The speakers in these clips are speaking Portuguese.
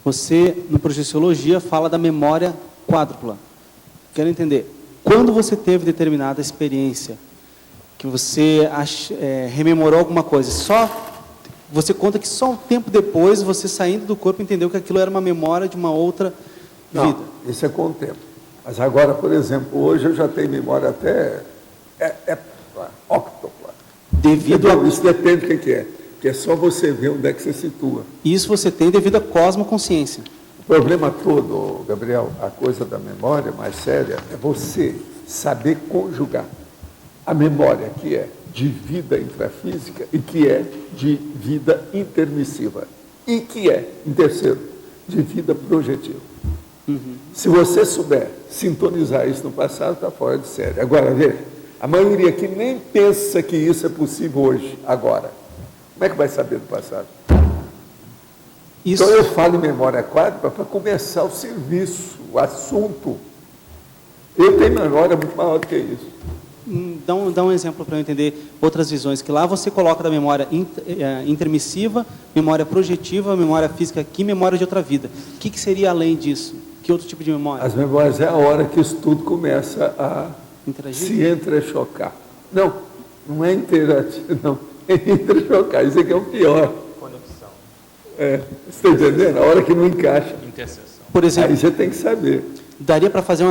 Você, no Projeciologia, fala da memória quádrupla. Quero entender, quando você teve determinada experiência, que você rememorou alguma coisa, você conta que só um tempo depois, você saindo do corpo, entendeu que aquilo era uma memória de uma outra vida? Não, isso é com o tempo. Mas agora, por exemplo, hoje eu já tenho memória até octupla. Isso depende do que é. Porque é só você ver onde é que você situa. Isso você tem devido à cosmoconsciência. O problema todo, Gabriel, a coisa da memória mais séria, é você saber conjugar a memória que é de vida intrafísica e que é de vida intermissiva. E que é, em terceiro, de vida projetiva. Se você souber sintonizar isso no passado, está fora de série. Agora, veja, a maioria que nem pensa que isso é possível hoje, agora, como é que vai saber do passado? Então eu falo em memória quádrupla para começar o serviço, o assunto. Eu tenho memória muito maior do que isso. Dá um exemplo para eu entender outras visões, que lá você coloca da memória intermissiva, memória projetiva, memória física aqui, memória de outra vida. O que seria além disso? Que outro tipo de memória? As memórias é a hora que isso tudo começa a se entrechocar. Não é interativo, não. É entrechocar, isso aqui é o pior. Conexão. Você está entendendo? A hora que não encaixa. Interseção. Por exemplo, aí você tem que saber. Daria para fazer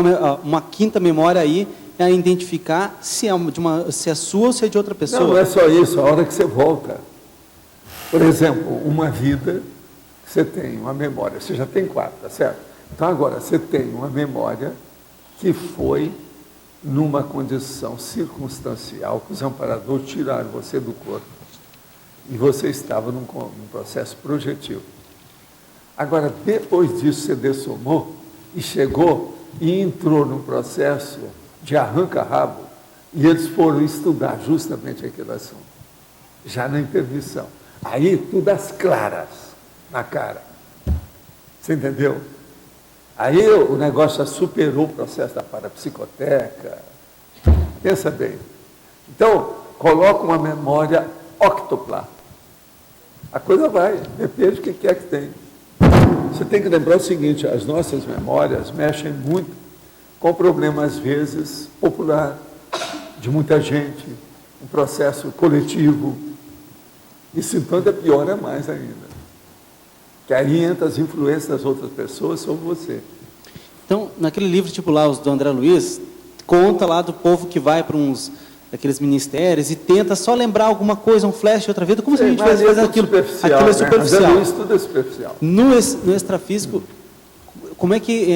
uma quinta memória aí, identificar se é sua ou se é de outra pessoa? Não é só isso, a hora que você volta. Por exemplo, uma vida, você tem uma memória, você já tem 4, tá certo? Então agora, você tem uma memória que foi numa condição circunstancial, que os amparadores tiraram você do corpo, e você estava num processo projetivo. Agora, depois disso, você dessomou, e chegou, e entrou num processo de arranca-rabo, e eles foram estudar justamente aquele assunto, já na intervenção. Aí, tudo às claras, na cara. Você entendeu? Aí o negócio já superou o processo da parapsicoteca. Pensa bem. Então, coloca uma memória octupla. A coisa vai, depende do que é que tem. Você tem que lembrar o seguinte, as nossas memórias mexem muito com o problema, às vezes, popular, de muita gente, um processo coletivo. Isso, então, piora mais ainda. Que aí entra as influências das outras pessoas sobre você. Então, naquele livro, tipo lá, os do André Luiz, conta lá do povo que vai para daqueles ministérios e tenta só lembrar alguma coisa, um flash de outra vida. Como se a gente faz aquilo? Aquilo é superficial. André Luiz, tudo é superficial. No extrafísico, como é que,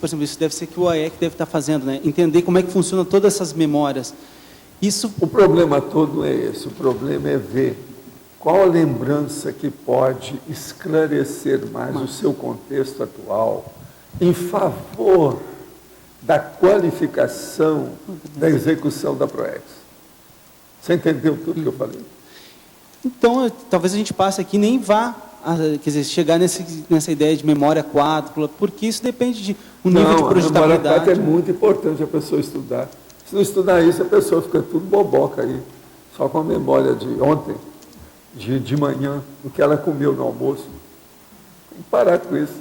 por exemplo, isso deve ser que o AEC deve estar fazendo, né? Entender como é que funcionam todas essas memórias. O problema todo é esse, o problema é ver qual a lembrança que pode esclarecer mais o seu contexto atual em favor da qualificação da execução da PROEX. Você entendeu tudo que eu falei? Então, talvez a gente passe aqui e nem vá, quer dizer, chegar nessa ideia de memória quádrupla, porque isso depende de um nível de projetabilidade. A memória quádrupla é muito importante a pessoa estudar. Se não estudar isso, a pessoa fica tudo boboca aí, só com a memória de ontem, de manhã, o que ela comeu no almoço. Tem que parar com isso.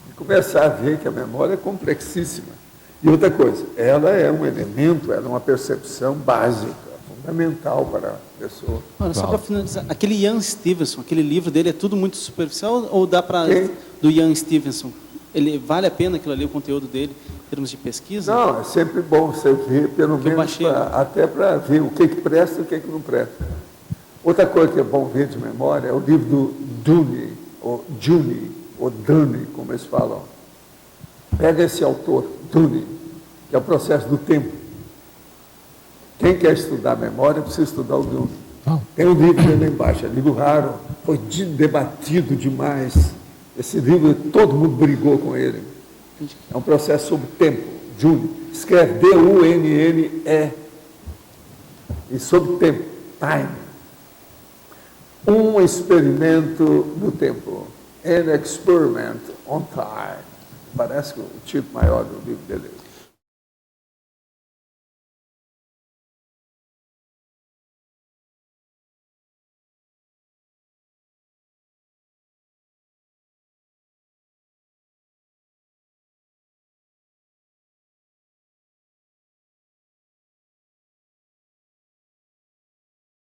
E começar a ver que a memória é complexíssima. E outra coisa, ela é um elemento, ela é uma percepção básica, fundamental para a pessoa. Olha, só para finalizar, aquele Ian Stevenson, aquele livro dele é tudo muito superficial ou dá para... Do Ian Stevenson, vale a pena aquilo ali, o conteúdo dele, em termos de pesquisa? Não, é sempre bom você ver, pelo menos, até para ver o que presta e o que não presta. Outra coisa que é bom ver de memória é o livro do Dune, ou Dune, como eles falam. Pega esse autor, Dune, que é o processo do tempo. Quem quer estudar memória precisa estudar o Dune. Tem um livro dele lá embaixo, é um livro raro, foi debatido demais. Esse livro, todo mundo brigou com ele. É um processo sobre tempo, Dune. Escreve D-U-N-N-E. E sobre tempo, time. Um experimento no tempo. An experiment on time. Parece que o tipo maior do livro dele.